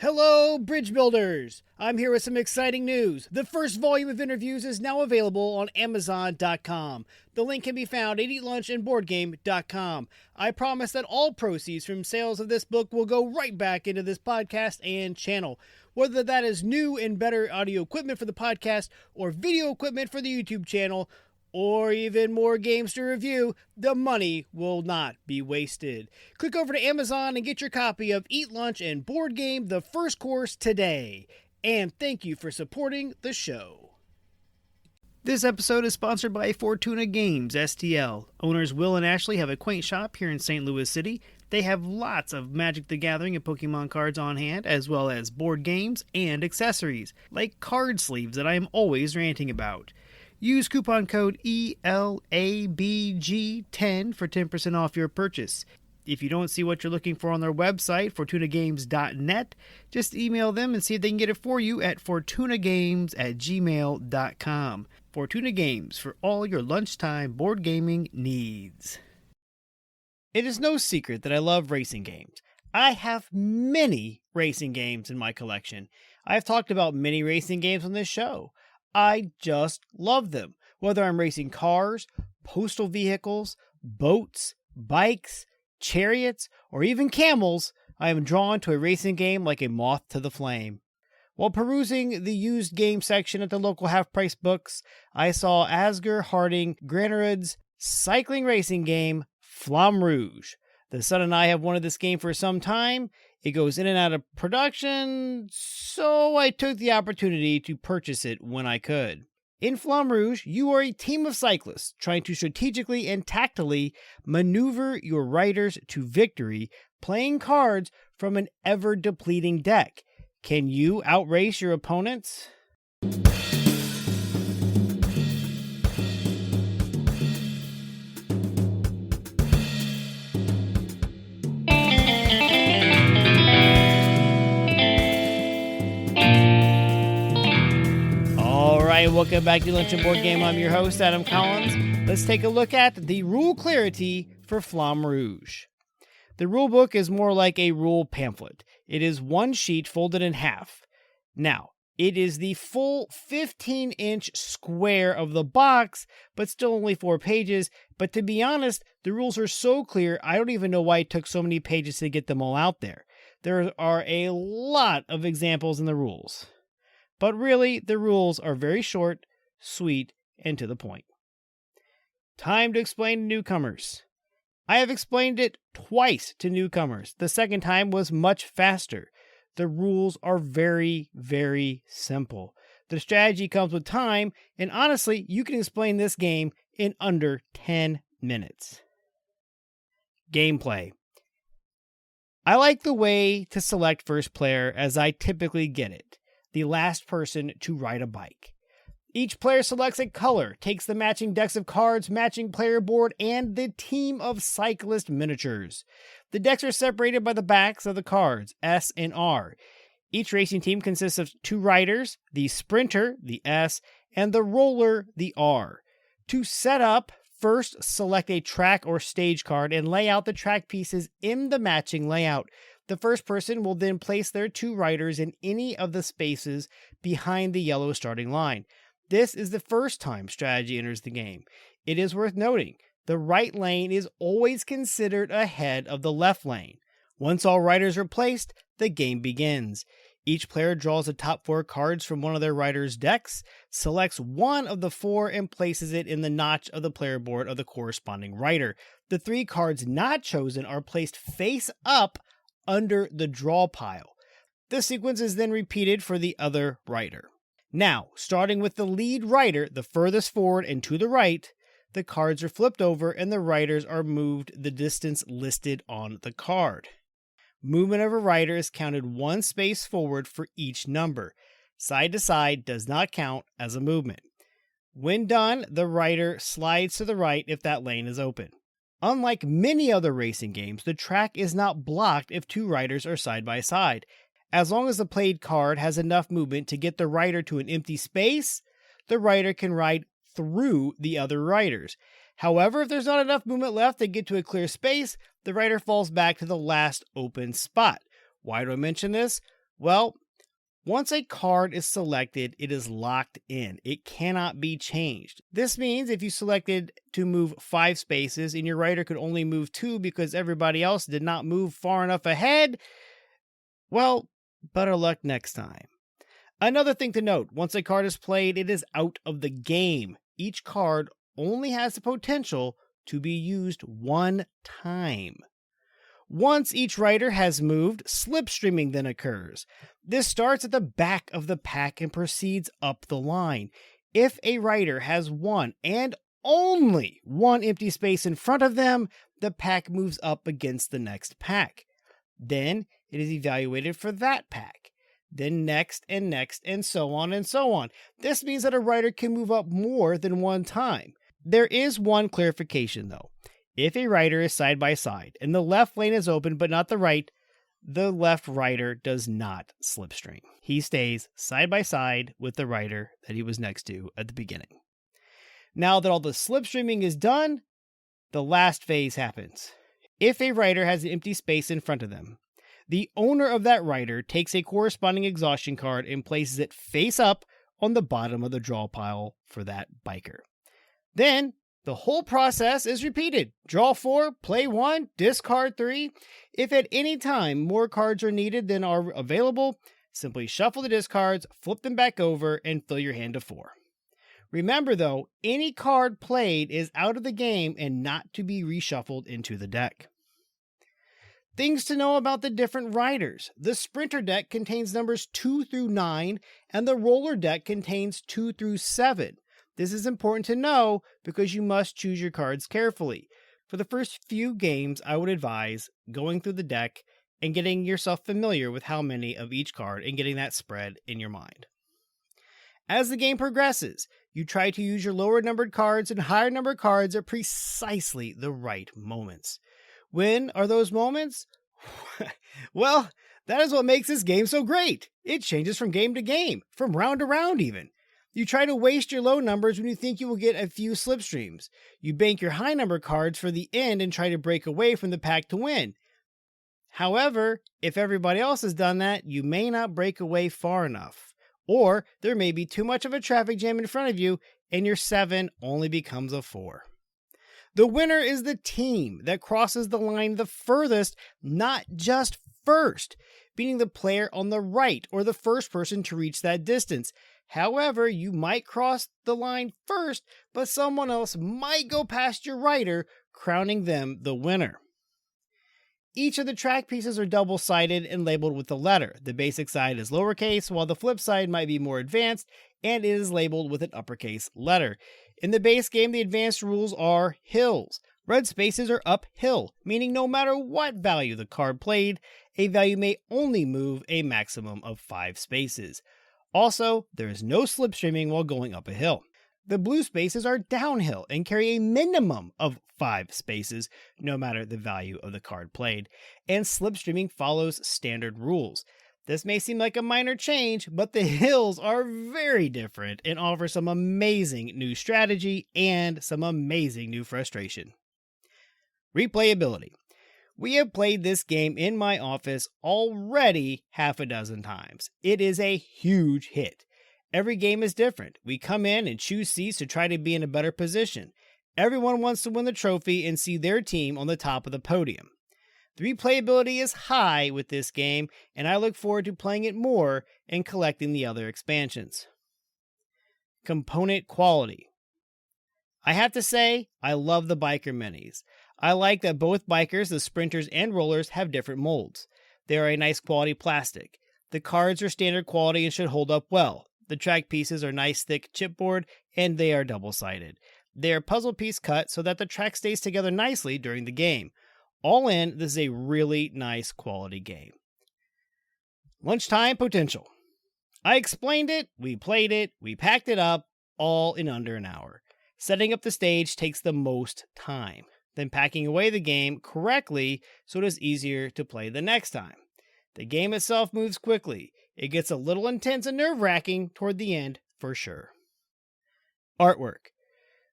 Hello, bridge builders! I'm here with some exciting news. The first volume of interviews is now available on Amazon.com. The link can be found at eatlunchandboardgame.com. I promise that all proceeds from sales of this book will go right back into this podcast and channel. Whether that is new and better audio equipment for the podcast, or video equipment for the YouTube channel, or even more games to review, the money will not be wasted. Click over to Amazon and get your copy of Eat Lunch and Board Game, the first course today. And thank you for supporting the show. This episode is sponsored by Fortuna Games, STL. Owners Will and Ashley have a quaint shop here in St. Louis City. They have lots of Magic the Gathering and Pokemon cards on hand, as well as board games and accessories, like card sleeves that I am always ranting about. Use coupon code ELABG10 for 10% off your purchase. If you don't see what you're looking for on their website, fortunagames.net, just email them and see if they can get it for you at fortunagames@gmail.com. Fortuna Games, for all your lunchtime board gaming needs. It is no secret that I love racing games. I have many racing games in my collection. I've talked about many racing games on this show. I just love them. Whether I'm racing cars, postal vehicles, boats, bikes, chariots, or even camels, I am drawn to a racing game like a moth to the flame. While perusing the used game section at the local half-price books, I saw Asger Harding Granerud's cycling racing game, Flamme Rouge. The son and I have wanted this game for some time. It goes in and out of production, so I took the opportunity to purchase it when I could. In Flamme Rouge, you are a team of cyclists trying to strategically and tactically maneuver your riders to victory, playing cards from an ever-depleting deck. Can you outrace your opponents? Welcome back to Lunch and Board Game. I'm your host, Adam Collins. Let's take a look at the rule clarity for Flamme Rouge. The rule book is more like a rule pamphlet. It is one sheet folded in half. Now, it is the full 15-inch square of the box, but still only 4 pages. But to be honest, the rules are so clear, I don't even know why it took so many pages to get them all out there. There are a lot of examples in the rules. But really, the rules are very short, sweet, and to the point. Time to explain to newcomers. I have explained it twice to newcomers. The second time was much faster. The rules are very, very simple. The strategy comes with time, and honestly, you can explain this game in under 10 minutes. Gameplay. I like the way to select first player as I typically get it. The last person to ride a bike. Each player selects a color, takes the matching decks of cards, matching player board, and the team of cyclist miniatures. The decks are separated by the backs of the cards, S and R. Each racing team consists of 2 riders, the sprinter, the S, and the roller, the R. To set up, first select a track or stage card and lay out the track pieces in the matching layout. The first person will then place their 2 riders in any of the spaces behind the yellow starting line. This is the first time strategy enters the game. It is worth noting, the right lane is always considered ahead of the left lane. Once all riders are placed, the game begins. Each player draws the top 4 cards from one of their riders' decks, selects one of the 4 and places it in the notch of the player board of the corresponding rider. The 3 cards not chosen are placed face up under the draw pile. The sequence is then repeated for the other rider. Now, starting with the lead rider, the furthest forward and to the right, the cards are flipped over and the riders are moved the distance listed on the card. Movement of a rider is counted 1 space forward for each number. Side to side does not count as a movement. When done, the rider slides to the right if that lane is open. Unlike many other racing games, the track is not blocked if 2 riders are side by side. As long as the played card has enough movement to get the rider to an empty space, the rider can ride through the other riders. However, if there's not enough movement left to get to a clear space, the rider falls back to the last open spot. Why do I mention this? Well, once a card is selected, it is locked in. It cannot be changed. This means if you selected to move 5 spaces and your rider could only move 2 because everybody else did not move far enough ahead, well, better luck next time. Another thing to note, once a card is played, it is out of the game. Each card only has the potential to be used one time. Once each rider has moved, slipstreaming then occurs. This starts at the back of the pack and proceeds up the line. If a rider has one and only one empty space in front of them, the pack moves up against the next pack. Then it is evaluated for that pack. Then next, and so on and so on. This means that a rider can move up more than one time. There is one clarification though. If a rider is side by side and the left lane is open but not the right, the left rider does not slipstream. He stays side by side with the rider that he was next to at the beginning. Now that all the slipstreaming is done, the last phase happens. If a rider has an empty space in front of them, the owner of that rider takes a corresponding exhaustion card and places it face up on the bottom of the draw pile for that biker. Then, the whole process is repeated. Draw 4, play 1, discard 3. If at any time more cards are needed than are available, simply shuffle the discards, flip them back over, and fill your hand to 4. Remember though, any card played is out of the game and not to be reshuffled into the deck. Things to know about the different riders. The Sprinter deck contains numbers 2 through 9, and the Roller deck contains 2 through 7. This is important to know because you must choose your cards carefully. For the first few games, I would advise going through the deck and getting yourself familiar with how many of each card and getting that spread in your mind. As the game progresses, you try to use your lower numbered cards and higher numbered cards at precisely the right moments. When are those moments? Well, that is what makes this game so great. It changes from game to game, from round to round even. You try to waste your low numbers when you think you will get a few slipstreams. You bank your high number cards for the end and try to break away from the pack to win. However, if everybody else has done that, you may not break away far enough. Or there may be too much of a traffic jam in front of you and your 7 only becomes a 4. The winner is the team that crosses the line the furthest, not just first, beating the player on the right or the first person to reach that distance. However, you might cross the line first, but someone else might go past your rider, crowning them the winner. Each of the track pieces are double-sided and labeled with a letter. The basic side is lowercase, while the flip side might be more advanced, and it is labeled with an uppercase letter. In the base game, the advanced rules are hills. Red spaces are uphill, meaning no matter what value the card played, a value may only move a maximum of 5 spaces. Also, there is no slipstreaming while going up a hill. The blue spaces are downhill and carry a minimum of 5 spaces, no matter the value of the card played, and slipstreaming follows standard rules. This may seem like a minor change, but the hills are very different and offer some amazing new strategy and some amazing new frustration. Replayability. We have played this game in my office already half a dozen times. It is a huge hit. Every game is different. We come in and choose seats to try to be in a better position. Everyone wants to win the trophy and see their team on the top of the podium. The replayability is high with this game, and I look forward to playing it more and collecting the other expansions. Component quality. I have to say, I love the biker minis. I like that both bikers, the sprinters and rollers, have different molds. They are a nice quality plastic. The cards are standard quality and should hold up well. The track pieces are nice thick chipboard and they are double-sided. They are puzzle piece cut so that the track stays together nicely during the game. All in, this is a really nice quality game. Lunchtime potential. I explained it, we played it, we packed it up, all in under an hour. Setting up the stage takes the most time. Then packing away the game correctly so it is easier to play the next time. The game itself moves quickly. It gets a little intense and nerve-wracking toward the end for sure. Artwork.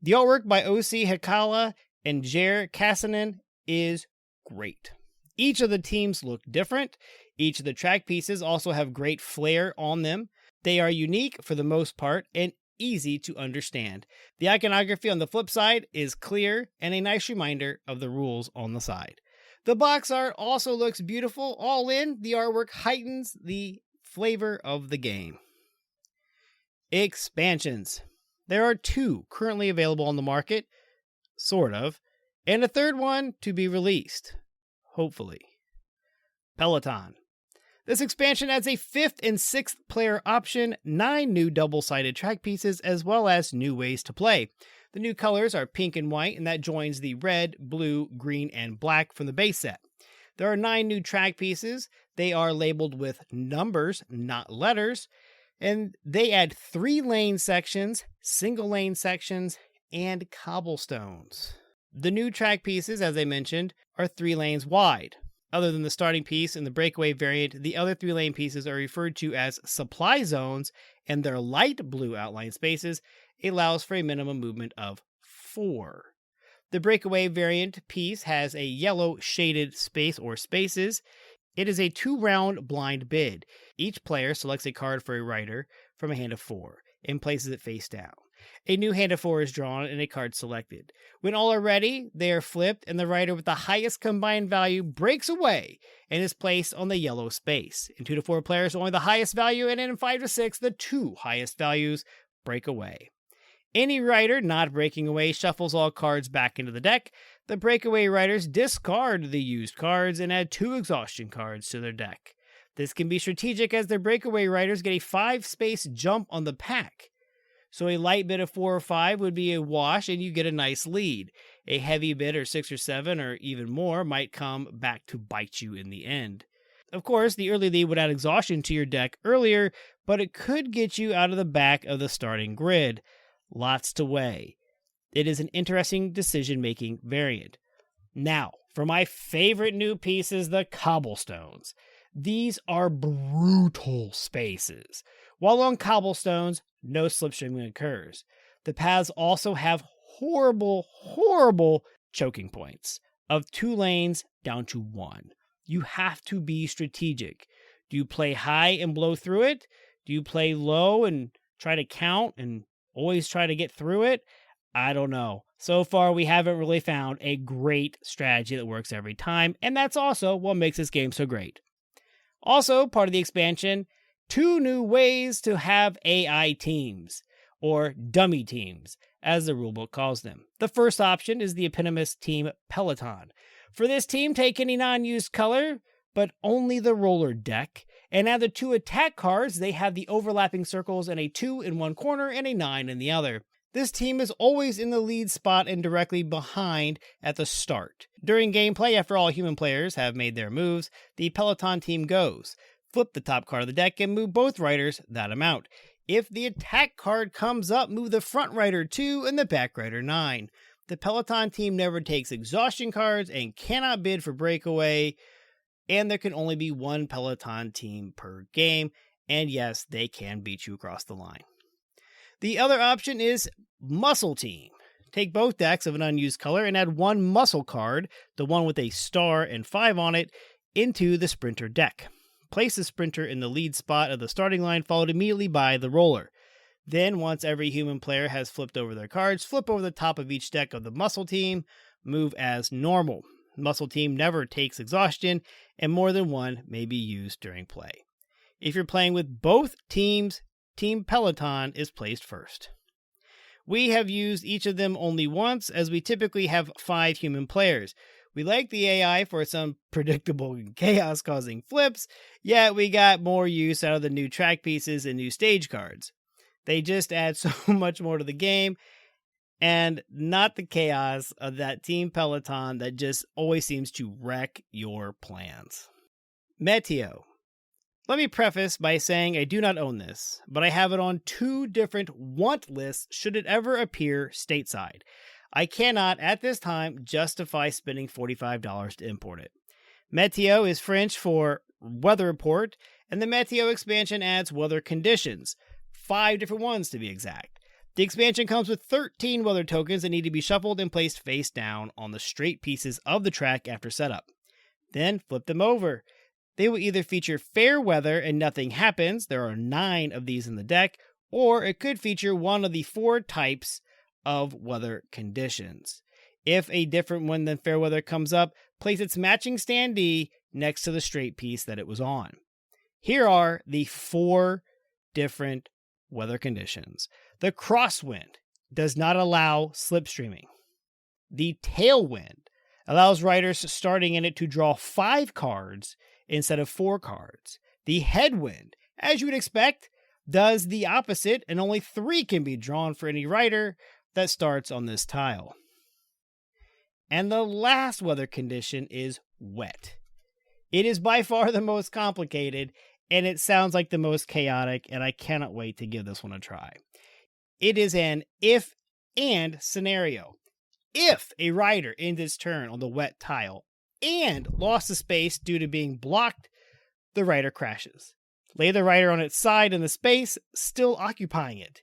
The artwork by O.C. Hakala and Jer Kassanen is great. Each of the teams look different. Each of the track pieces also have great flair on them. They are unique for the most part and easy to understand. The iconography on the flip side is clear and a nice reminder of the rules on the side. The box art also looks beautiful. All in, the artwork heightens the flavor of the game. Expansions. There are 2 currently available on the market, sort of, and a third one to be released, hopefully. Peloton. This expansion adds a 5th and 6th player option, 9 new double-sided track pieces, as well as new ways to play. The new colors are pink and white, and that joins the red, blue, green, and black from the base set. There are 9 new track pieces. They are labeled with numbers, not letters, and they add 3 lane sections, single lane sections, and cobblestones. The new track pieces, as I mentioned, are 3 lanes wide. Other than the starting piece and the breakaway variant, the other 3 lane pieces are referred to as supply zones, and their light blue outline spaces allows for a minimum movement of 4. The breakaway variant piece has a yellow shaded space or spaces. It is a 2-round blind bid. Each player selects a card for a rider from a hand of 4 and places it face down. A new hand of 4 is drawn and a card selected. When all are ready, they are flipped and the rider with the highest combined value breaks away and is placed on the yellow space. In 2 to 4 players, only the highest value, and in 5 to 6, the 2 highest values break away. Any rider not breaking away shuffles all cards back into the deck. The breakaway riders discard the used cards and add 2 exhaustion cards to their deck. This can be strategic as their breakaway riders get a 5-space jump on the pack. So a light bid of 4 or 5 would be a wash and you get a nice lead. A heavy bid or 6 or 7 or even more might come back to bite you in the end. Of course, the early lead would add exhaustion to your deck earlier, but it could get you out of the back of the starting grid. Lots to weigh. It is an interesting decision-making variant. Now, for my favorite new pieces, the cobblestones. These are brutal spaces. While on cobblestones, no slipstreaming occurs. The paths also have horrible choking points of 2 lanes down to 1. You have to be strategic. Do you play high and blow through it? Do you play low and try to count and always try to get through it? I don't know. So far, we haven't really found a great strategy that works every time, and that's also what makes this game so great. Also, part of the expansion, 2 new ways to have AI teams, or dummy teams, as the rulebook calls them. The first option is the eponymous team Peloton. For this team, take any non-used color, but only the roller deck, and add the 2 attack cards. They have the overlapping circles and a 2 in one corner and a 9 in the other. This team is always in the lead spot and directly behind at the start. During gameplay, after all human players have made their moves, the Peloton team goes. Flip the top card of the deck and move both riders that amount. If the attack card comes up, move the front rider 2 and the back rider 9. The Peloton team never takes exhaustion cards and cannot bid for breakaway, and there can only be 1 Peloton team per game, and yes, they can beat you across the line. The other option is Muscle Team. Take both decks of an unused color and add 1 muscle card, the one with a star and 5 on it, into the Sprinter deck. Place the Sprinter in the lead spot of the starting line, followed immediately by the roller. Then, once every human player has flipped over their cards, flip over the top of each deck of the Muscle Team, move as normal. Muscle Team never takes exhaustion, and more than 1 may be used during play. If you're playing with both teams, Team Peloton is placed first. We have used each of them only once, as we typically have 5 human players. We like the AI for some predictable and chaos-causing flips, yet we got more use out of the new track pieces and new stage cards. They just add so much more to the game, and not the chaos of that Team Peloton that just always seems to wreck your plans. Meteo. Let me preface by saying I do not own this, but I have it on 2 different want lists should it ever appear stateside. I cannot, at this time, justify spending $45 to import it. Meteo is French for weather report, and the Meteo expansion adds weather conditions, 5 different ones to be exact. The expansion comes with 13 weather tokens that need to be shuffled and placed face down on the straight pieces of the track after setup. Then flip them over. They will either feature fair weather and nothing happens, there are 9 of these in the deck, or it could feature one of the 4 types of weather conditions. If a different one than fair weather comes up, place its matching standee next to the straight piece that it was on. Here are the 4 different weather conditions. The crosswind does not allow slipstreaming. The tailwind allows riders starting in it to draw 5 cards instead of 4 cards. The headwind, as you would expect, does the opposite, and only 3 can be drawn for any rider that starts on this tile. And the last weather condition is wet. It is by far the most complicated, and it sounds like the most chaotic, and I cannot wait to give this one a try. It is an if-and scenario. If a rider ends its turn on the wet tile and lost a space due to being blocked, the rider crashes. Lay the rider on its side in the space, still occupying it.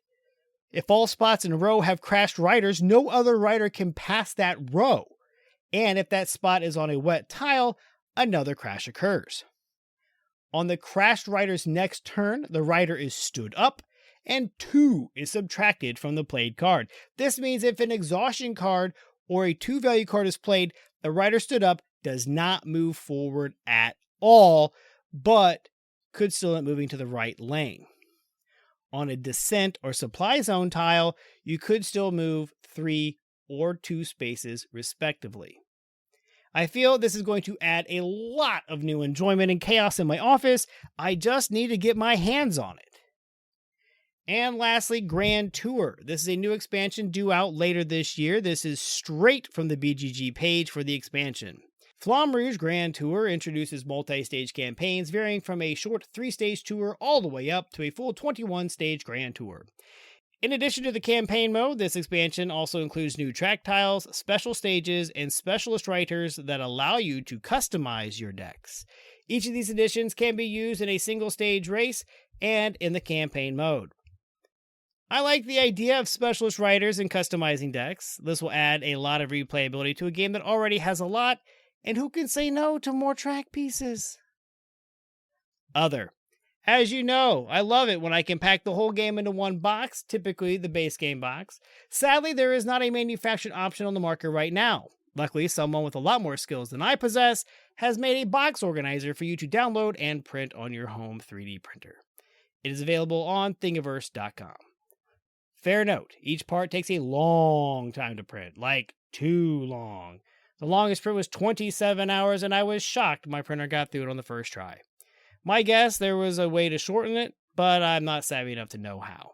If all spots in a row have crashed riders, no other rider can pass that row. And if that spot is on a wet tile, another crash occurs. On the crashed rider's next turn, the rider is stood up, and 2 is subtracted from the played card. This means if an exhaustion card or a 2-value card is played, the rider stood up does not move forward at all, but could still end moving to the right lane. On a descent or supply zone tile, you could still move 3 or 2 spaces respectively. I feel this is going to add a lot of new enjoyment and chaos in my office. I just need to get my hands on it. And lastly, Grand Tour. This is a new expansion due out later this year. This is straight from the BGG page for the expansion. Flamme Rouge Grand Tour introduces multi-stage campaigns varying from a short 3-stage tour all the way up to a full 21-stage Grand Tour. In addition to the campaign mode, this expansion also includes new track tiles, special stages, and specialist writers that allow you to customize your decks. Each of these additions can be used in a single stage race and in the campaign mode. I like the idea of specialist writers and customizing decks. This will add a lot of replayability to a game that already has a lot, and who can say no to more track pieces? Other. As you know, I love it when I can pack the whole game into one box, typically the base game box. Sadly, there is not a manufactured option on the market right now. Luckily, someone with a lot more skills than I possess has made a box organizer for you to download and print on your home 3D printer. It is available on thingiverse.com. Fair note, each part takes a long time to print, like too long. The longest print was 27 hours, and I was shocked my printer got through it on the first try. My guess, there was a way to shorten it, but I'm not savvy enough to know how.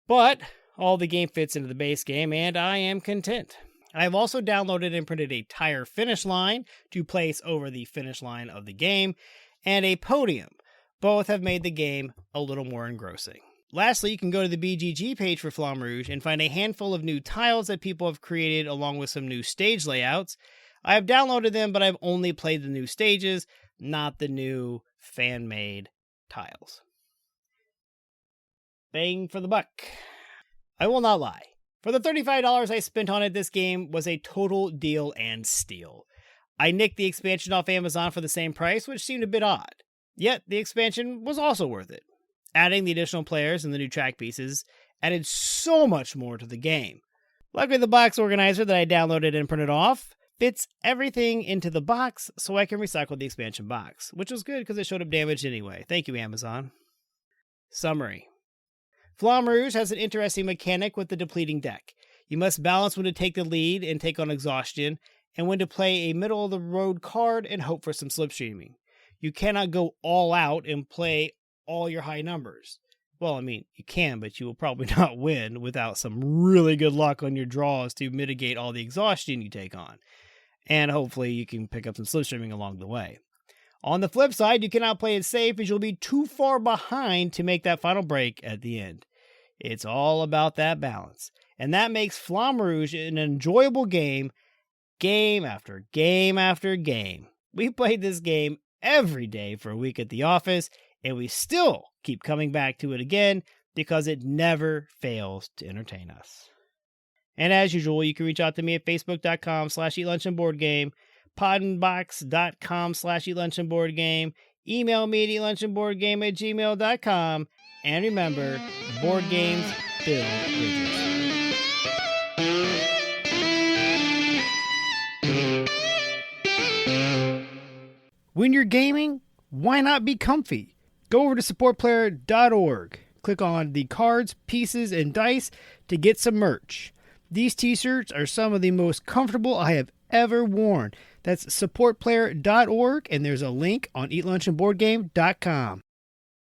But all the game fits into the base game, and I am content. I have also downloaded and printed a tire finish line to place over the finish line of the game, and a podium. Both have made the game a little more engrossing. Lastly, you can go to the BGG page for Flamme Rouge and find a handful of new tiles that people have created along with some new stage layouts. I have downloaded them, but I've only played the new stages, not the new fan-made tiles. Bang for the buck. I will not lie. For the $35 I spent on it, this game was a total deal and steal. I nicked the expansion off Amazon for the same price, which seemed a bit odd. Yet, the expansion was also worth it. Adding the additional players and the new track pieces added so much more to the game. Luckily, the box organizer that I downloaded and printed off fits everything into the box so I can recycle the expansion box, which was good because it showed up damaged anyway. Thank you, Amazon. Summary. Flamme Rouge has an interesting mechanic with the depleting deck. You must balance when to take the lead and take on exhaustion, and when to play a middle-of-the-road card and hope for some slipstreaming. You cannot go all out and play all your high numbers. Well, I mean, you can, but you will probably not win without some really good luck on your draws to mitigate all the exhaustion you take on. And hopefully you can pick up some slipstreaming along the way. On the flip side, you cannot play it safe as you'll be too far behind to make that final break at the end. It's all about that balance. And that makes Flamme Rouge an enjoyable game after game after game. We played this game every day for a week at the office, and we still keep coming back to it again because it never fails to entertain us. And as usual, you can reach out to me at facebook.com/eatlunchandboardgame, podinbox.com/eatlunchandboardgame. Email me at eatlunchandboardgame@gmail.com. And remember, board games build bridges. When you're gaming, why not be comfy? Go over to supportplayer.org. Click on the cards, pieces, and dice to get some merch. These t-shirts are some of the most comfortable I have ever worn. That's supportplayer.org, and there's a link on eatlunchandboardgame.com.